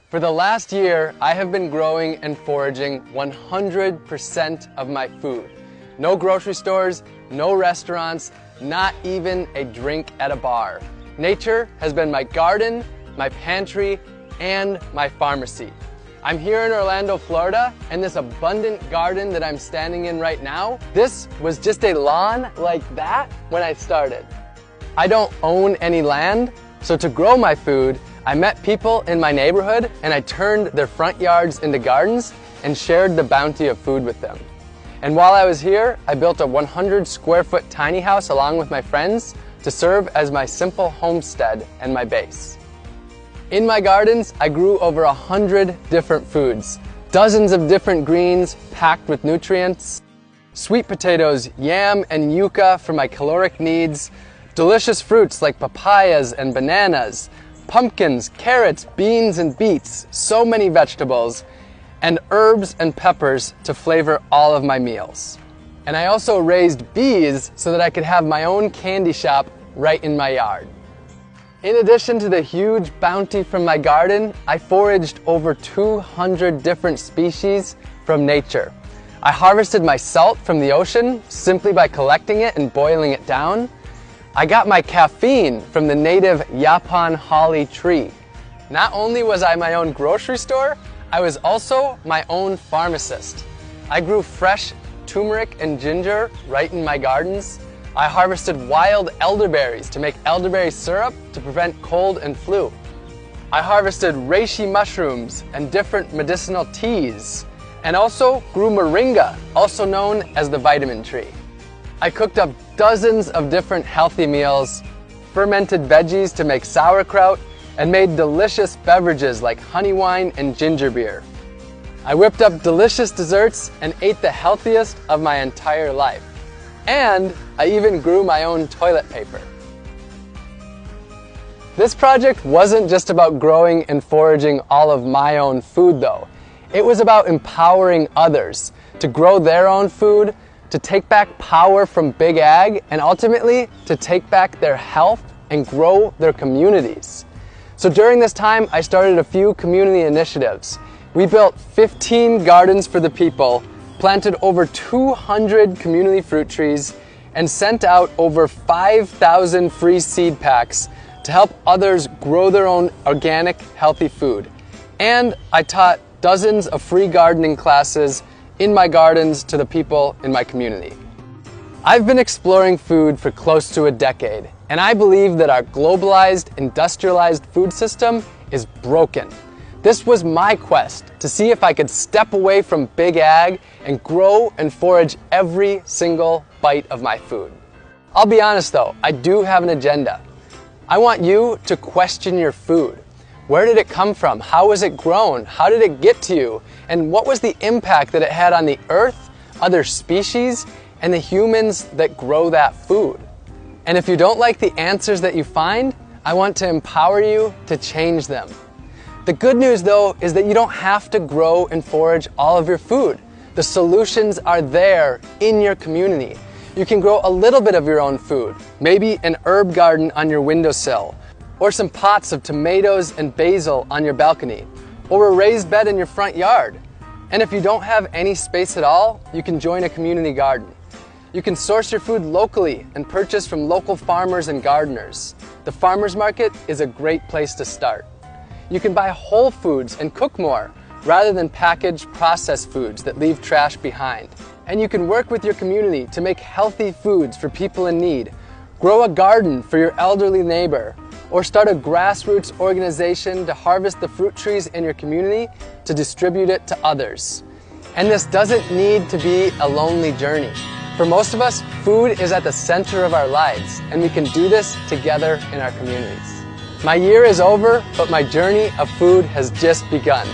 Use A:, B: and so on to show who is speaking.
A: For the last year, I have been growing and foraging 100% of my food. No grocery stores, no restaurants, not even a drink at a bar. Nature has been my garden, my pantry, and my pharmacy. I'm here in Orlando, Florida, and this abundant garden that I'm standing in right now, this was just a lawn like that when I started. I don't own any land, so to grow my food, I met people in my neighborhood and I turned their front yards into gardens and shared the bounty of food with them. And while I was here, I built a 100 square foot tiny house along with my friends to serve as my simple homestead and my base. In my gardens, I grew over 100 different foods, dozens of different greens packed with nutrients, sweet potatoes, yam, and yucca for my caloric needs, delicious fruits like papayas and bananas, pumpkins, carrots, beans, and beets, so many vegetables, and herbs and peppers to flavor all of my meals. And I also raised bees so that I could have my own candy shop right in my yard. In addition to the huge bounty from my garden, I foraged over 200 different species from nature. I harvested my salt from the ocean simply by collecting it and boiling it down. I got my caffeine from the native Yaupon holly tree. Not only was I my own grocery store, I was also my own pharmacist. I grew fresh turmeric and ginger right in my gardens. I harvested wild elderberries to make elderberry syrup to prevent cold and flu. I harvested reishi mushrooms and different medicinal teas, and also grew moringa, also known as the vitamin tree. I cooked up dozens of different healthy meals, fermented veggies to make sauerkraut, and made delicious beverages like honey wine and ginger beer. I whipped up delicious desserts and ate the healthiest of my entire life. And I even grew my own toilet paper. This project wasn't just about growing and foraging all of my own food though. It was about empowering others to grow their own food, to take back power from Big Ag, and ultimately to take back their health and grow their communities. So during this time, I started a few community initiatives. We built 15 gardens for the people, planted over 200 community fruit trees, and sent out over 5,000 free seed packs to help others grow their own organic, healthy food. And I taught dozens of free gardening classes in my gardens to the people in my community. I've been exploring food for close to a decade, and I believe that our globalized, industrialized food system is broken. This was my quest to see if I could step away from Big Ag and grow and forage every single bite of my food. I'll be honest though, I do have an agenda. I want you to question your food. Where did it come from? How was it grown? How did it get to you? And what was the impact that it had on the earth, other species, and the humans that grow that food? And if you don't like the answers that you find, I want to empower you to change them. The good news though is that you don't have to grow and forage all of your food. The solutions are there in your community. You can grow a little bit of your own food, maybe an herb garden on your windowsill, or some pots of tomatoes and basil on your balcony, or a raised bed in your front yard. And if you don't have any space at all, you can join a community garden. You can source your food locally and purchase from local farmers and gardeners. The farmers market is a great place to start. You can buy whole foods and cook more, rather than packaged processed foods that leave trash behind. And you can work with your community to make healthy foods for people in need. Grow a garden for your elderly neighbor, or start a grassroots organization to harvest the fruit trees in your community to distribute it to others. And this doesn't need to be a lonely journey. For most of us, food is at the center of our lives, and we can do this together in our communities. My year is over, but my journey of food has just begun.